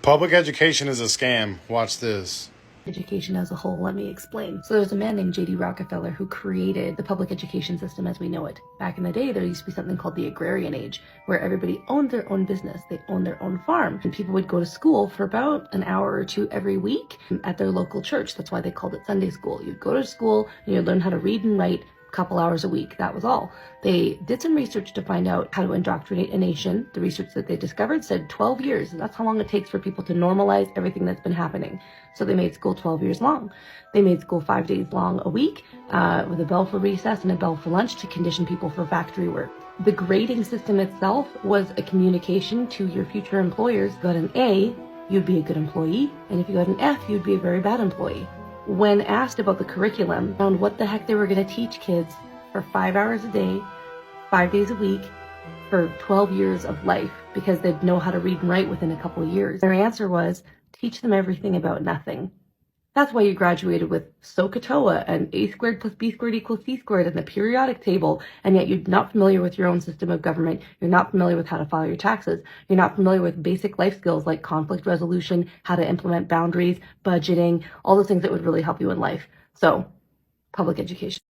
Public education is a scam. Watch this. Education as a whole, let me explain. So there's a man named J.D. Rockefeller who created the public education system as we know it. Back in the day, there used to be something called the agrarian age, where everybody owned their own business. They owned their own farm, and people would go to school for about an hour or two every week at their local church. That's why they called it Sunday school. You'd go to school and you'd learn how to read and write couple hours a week. That was all. They did some research to find out how to indoctrinate a nation. The research that they discovered said 12 years. And that's how long it takes for people to normalize everything that's been happening. So they made school 12 years long. They made school 5 days long a week with a bell for recess and a bell for lunch to condition people for factory work. The grading system itself was a communication to your future employers. If you got an A, you'd be a good employee. And if you got an F, you'd be a very bad employee. When asked about the curriculum, found what the heck they were going to teach kids for 5 hours a day, 5 days a week, for 12 years of life, because they'd know how to read and write within a couple of years. Their answer was, teach them everything about nothing. That's why you graduated with SOHCAHTOA and A squared plus B squared equals C squared and the periodic table, and yet you're not familiar with your own system of government. You're not familiar with how to file your taxes. You're not familiar with basic life skills like conflict resolution, how to implement boundaries, budgeting, all those things that would really help you in life. So, public education.